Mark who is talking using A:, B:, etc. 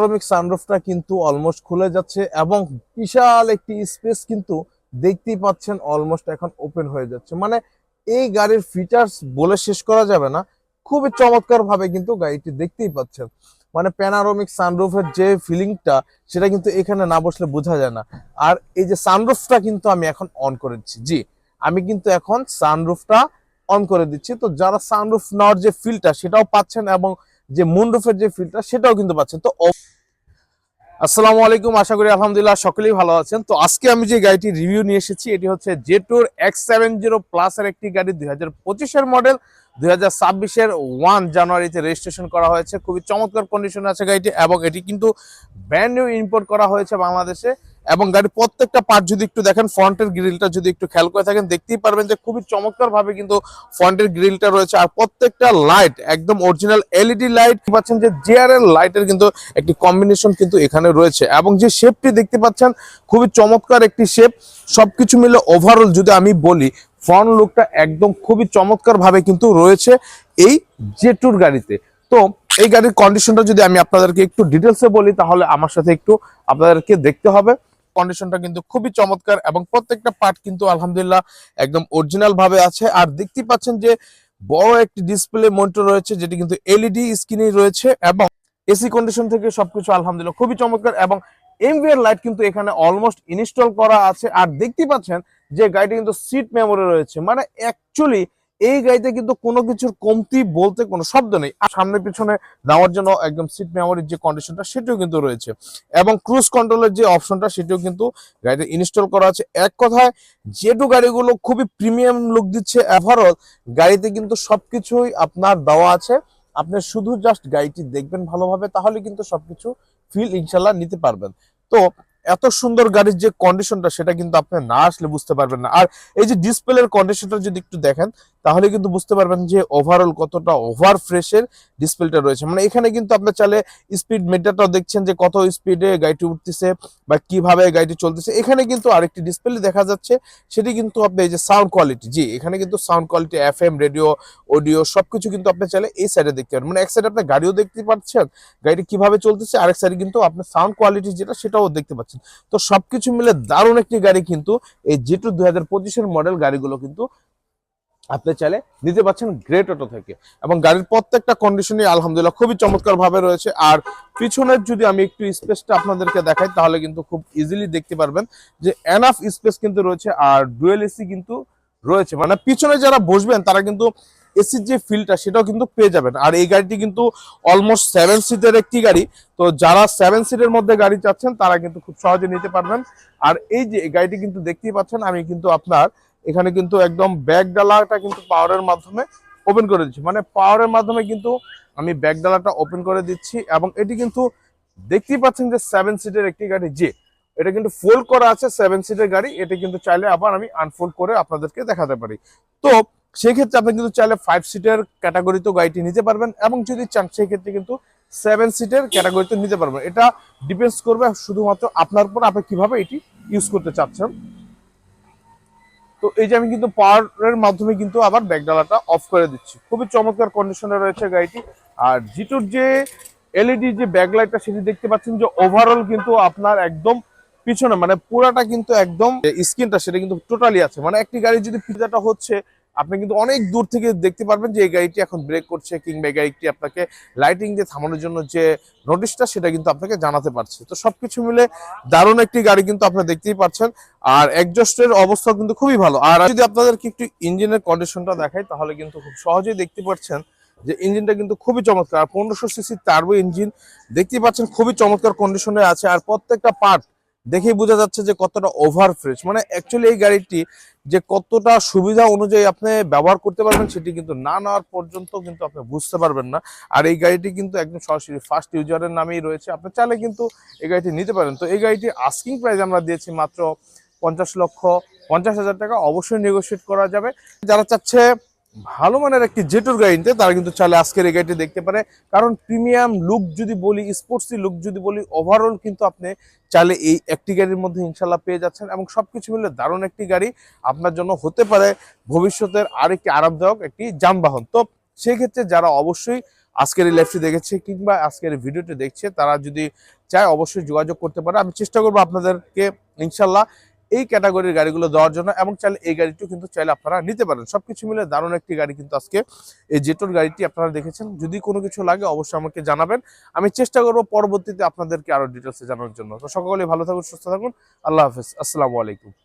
A: Panoramic সানরুফটা কিন্তু almost খুলে যাচ্ছে এবং বিশাল একটি স্পেস কিন্তু দেখতেই পাচ্ছেন অলমোস্ট এখন ওপেন হয়ে যাচ্ছে। মানে এই গাড়ির ফিচার্স বলে শেষ করা যাবে না, খুবই চমৎকার ভাবে কিন্তু গাড়িটি দেখতেই পাচ্ছেন। মানে প্যানোরামিক সানরুফের যে ফিলিংটা সেটা কিন্তু এখানে না বসলে বোঝা যায় না। আর এই যে সানরুফটা কিন্তু আমি এখন অন করে দিচ্ছি, জি আমি কিন্তু এখন সানরুফটা অন করে দিচ্ছি। তো যারা সানরুফ নেওয়ার যে ফিলটা সেটাও পাচ্ছেন এবং যে মুনরুফের যে ফিলটা সেটাও কিন্তু পাচ্ছেন। তো আসসালামু আলাইকুম, আশা করি আলহামদুলিল্লাহ সকলেই ভালো আছেন। তো আজকে আমি যে গাড়িটির রিভিউ নিয়ে এসেছি এটি হচ্ছে জেটোর X70 প্লাস এর একটি গাড়ি, 2025-এর মডেল, 2026-এর 1 জানুয়ারিতে রেজিস্ট্রেশন করা হয়েছে। খুবই চমৎকার কন্ডিশনে আছে গাড়িটি এবং এটি কিন্তু ব্র্যান্ড নিউ ইম্পোর্ট করা হয়েছে বাংলাদেশে। এবং গাড়ির প্রত্যেকটা পার্ট যদি একটু দেখেন, ফ্রন্টের গ্রিলটা যদি একটু খেয়াল করে থাকেন দেখতেই পারবেন যে খুবই চমৎকার ভাবে কিন্তু ফ্রন্টের গ্রিলটা রয়েছে। আর প্রত্যেকটা লাইট একদম অরিজিনাল এলইডি লাইট পাচ্ছেন, যে জিআরএল লাইটের কিন্তু একটি কম্বিনেশন কিন্তু এখানে রয়েছে। এবং যে শেপটি দেখতে পাচ্ছেন খুবই চমৎকার একটি শেপ। সবকিছু মিলে ওভারঅল যদি আমি বলি, ফ্রন্ট লুকটা একদম খুবই চমৎকার ভাবে কিন্তু রয়েছে এই জেটুর গাড়িতে। তো এই গাড়ির কন্ডিশনটা যদি আমি আপনাদেরকে একটু ডিটেলসে বলি তাহলে আমার সাথে একটু আপনাদেরকে দেখতে হবে। কন্ডিশনটা কিন্তু খুবই চমৎকার এবং প্রত্যেকটা পার্ট কিন্তু আলহামদুলিল্লাহ একদম অরিজিনাল ভাবে আছে। আর দেখতে পাচ্ছেন যে বড় একটি ডিসপ্লে মনিটর রয়েছে, যেটি কিন্তু এলইডি স্ক্রিনে রয়েছে এবং এসি কন্ডিশন থেকে সবকিছু আলহামদুলিল্লাহ খুবই চমৎকার। এবং এমভিআর লাইট কিন্তু এখানে অলমোস্ট ইনস্টল করা আছে। আর দেখতে পাচ্ছেন যে গাড়িটি কিন্তু সিট মেমোরি রয়েছে। মানে অ্যাকচুয়ালি এই গাড়িতে কিন্তু কোনো কিছুর কমতি বলতে কোনো শব্দ নেই। আর সামনে পিছনে নেওয়ার জন্য একদম সিট মেমোরির যে কন্ডিশনটা সেটাও কিন্তু রয়েছে এবং ক্রুজ কন্ট্রোলের যে অপশনটা সেটাও কিন্তু গাড়িতে ইনস্টল করা আছে। এক কথায় যেটু গাড়িগুলো খুবই প্রিমিয়াম লুক দিচ্ছে। ওভারঅল গাড়িতে কিন্তু সবকিছুই আপনার দেওয়া আছে, আপনি শুধু জাস্ট গাড়িটি দেখবেন ভালোভাবে, তাহলে কিন্তু সবকিছু ফিল ইনশাল্লাহ নিতে পারবেন। তো এত সুন্দর গাড়ির যে কন্ডিশনটা সেটা কিন্তু আপনি না আসলে বুঝতে পারবেন না। আর এই যে ডিসপ্লের কন্ডিশনটা যদি একটু দেখেন তাহলে কিন্তু বুঝতে পারবেন যে ওভারঅল কতটা ওভার ফ্রেশের ডিসপ্লেটা রয়েছে। মানে এখানে কিন্তু আপনি চাইলে স্পিড মিটারটাও দেখছেন যে কত স্পিডে গাড়িটি উঠতেছে বা কিভাবে গাড়িটি চলতেছে। এখানে কিন্তু আরেকটি ডিসপ্লে দেখা যাচ্ছে, সেটি কিন্তু আপনি এই যে সাউন্ড কোয়ালিটি, জি এখানে কিন্তু sound quality, FM radio, audio সবকিছু কিন্তু আপনি চাইলে এই সাইডে দেখতে পারেন। মানে এক সাইডে আপনি গাড়িও দেখতে পাচ্ছেন, গাড়িটি কিভাবে চলতেছে, আরেক সাইডে কিন্তু আপনি সাউন্ড কোয়ালিটি যেটা সেটাও দেখতে পাচ্ছেন। তো সবকিছু মিলে দারুণ একটি গাড়ি কিন্তু এই জেটু 2025-এর মডেল গাড়িগুলো কিন্তু আপনি চাইলে নিতে পাচ্ছেন গ্রেট অটো থেকে। এবং গাড়ির প্রত্যেকটা কন্ডিশনই আলহামদুলিল্লাহ খুবই চমৎকার ভাবে রয়েছে। আর পিছনের যদি আমি একটু স্পেসটা আপনাদেরকে দেখাই তাহলে কিন্তু খুব ইজিলি দেখতে পারবেন যে এনাফ স্পেস কিন্তু রয়েছে। আর ডুয়েল এসি কিন্তু রয়েছে, মানে পিছনে যারা বসবেন তারা কিন্তু এসির যে ফিলটা সেটাও কিন্তু পেয়ে যাবেন। আর এই গাড়িটি কিন্তু অলমোস্ট 7 সিটের একটি গাড়ি। তো যারা 7 সিটের মধ্যে গাড়ি চাচ্ছেন তারা কিন্তু খুব সহজে নিতে পারবেন। আর এই যে গাড়িটি কিন্তু দেখতেই পাচ্ছেন, আমি কিন্তু আপনার এখানে কিন্তু একদম ব্যাক ডালাটা কিন্তু পাওয়ারের মাধ্যমে ওপেন করে দিচ্ছি। মানে পাওয়ারের মাধ্যমে কিন্তু আমি ব্যাক ডালাটা ওপেন করে দিচ্ছি এবং এটি কিন্তু দেখতেই পাচ্ছেন যে 7 সিটের একটি গাড়ি। যে এটা কিন্তু ফোল্ড করা আছে 7 সিটের গাড়ি, এটা কিন্তু চাইলে আবার আমি আনফোল্ড করে আপনাদেরকে দেখাতে পারি। তো সেক্ষেত্রে আপনি কিন্তু চাইলে 5 সিটের ক্যাটাগরিতেও গাড়িটি নিতে পারবেন এবং যদি চান সেক্ষেত্রে কিন্তু 7 সিটের ক্যাটাগরিতে নিতে পারবেন। এটা ডিপেন্ডস করবে শুধুমাত্র আপনার উপর, আপনি কিভাবে এটি ইউজ করতে চাচ্ছেন। তো এই যে আমি কিন্তু পাওয়ারের মাধ্যমে কিন্তু আবার ব্যাকডালাটা অফ করে দিচ্ছি। খুবই চমৎকার কন্ডিশনে রয়েছে গাড়িটি। আর জিটুর যে এলইডি যে ব্যাকলাইটটা সেটি দেখতে পাচ্ছেন যে ওভারঅল কিন্তু আপনার একদম পিছনে, মানে পুরাটা কিন্তু একদম স্ক্রিনটা সেটা কিন্তু টোটালি আছে। মানে একটি গাড়ি যদি পিজাটা হচ্ছে আপনি কিন্তু অনেক দূর থেকে দেখতে পারবেন যে এই গাড়িটি এখন ব্রেক করছে, কিংবা এই গাড়িটি আপনাকে লাইটিং দিয়ে থামানোর জন্য যে নোটিশটা সেটা কিন্তু আপনাকে জানাতে পারছে। তো সবকিছু মিলে দারুণ একটি গাড়ি কিন্তু আপনারা দেখতেই পাচ্ছেন। আর এক্সজস্টের অবস্থা কিন্তু খুবই ভালো। আর যদি আপনাদেরকে একটু ইঞ্জিনের কন্ডিশনটা দেখাই তাহলে কিন্তু খুব সহজেই দেখতে পাচ্ছেন যে ইঞ্জিনটা কিন্তু খুবই চমৎকার। 1500 সিসি টার্বো ইঞ্জিন দেখতেই পাচ্ছেন, খুবই চমৎকার কন্ডিশনে আছে। আর প্রত্যেকটা পার্ট দেখেই বোঝা যাচ্ছে যে কতটা ওভার ফ্রেশ। মানে অ্যাকচুয়ালি এই গাড়িটি যে কতটা সুবিধা অনুযায়ী আপনি ব্যবহার করতে পারবেন সেটি কিন্তু না নেওয়ার পর্যন্ত কিন্তু আপনি বুঝতে পারবেন না। আর এই গাড়িটি কিন্তু একদম সরাসরি ফার্স্ট ইউজারের নামেই রয়েছে, আপনি চাইলে কিন্তু এই গাড়িটি নিতে পারেন। তো এই গাড়িটি আস্কিং প্রাইস আমরা দিয়েছি মাত্র 50,50,000 টাকা। অবশ্যই নেগোশিয়েট করা যাবে। যারা চাচ্ছে ভালো মানের একটি জেটুর গাড়ি নিতে তারা কিন্তু চাইলে আজকের এই গাড়িটি দেখতে পারে। কারণ প্রিমিয়াম লুক যদি বলি, স্পোর্টসি লুক যদি বলি, ওভারঅল কিন্তু আপনি চাইলে এই একটি গাড়ির মধ্যে ইনশাল্লাহ পেয়ে যাচ্ছেন। এবং সবকিছু মিলে দারুণ একটি গাড়ি আপনার জন্য হতে পারে ভবিষ্যতের আরেকটি আরামদায়ক একটি যানবাহন। তো সেই ক্ষেত্রে যারা অবশ্যই আজকের এই লাইভটি দেখেছে কিংবা আজকের এই ভিডিওটি দেখছে, তারা যদি চায় অবশ্যই যোগাযোগ করতে পারে। আমি চেষ্টা করবো আপনাদেরকে ইনশাল্লাহ এই ক্যাটাগরির গাড়িগুলো দেওয়ার জন্য, এবং চাইলে এই গাড়িটিও কিন্তু চাইলে আপনারা নিতে পারেন। সবকিছু মিলে দারুণ একটি গাড়ি কিন্তু আজকে এই জেটোর গাড়িটি আপনারা দেখেছেন। যদি কোনো কিছু লাগে অবশ্যই আমাকে জানাবেন, আমি চেষ্টা করবো পরবর্তীতে আপনাদেরকে আরো ডিটেলসে জানানোর জন্য। তো সকলেই ভালো থাকুন, সুস্থ থাকুন, আল্লাহ হাফেজ, আসসালামু আলাইকুম।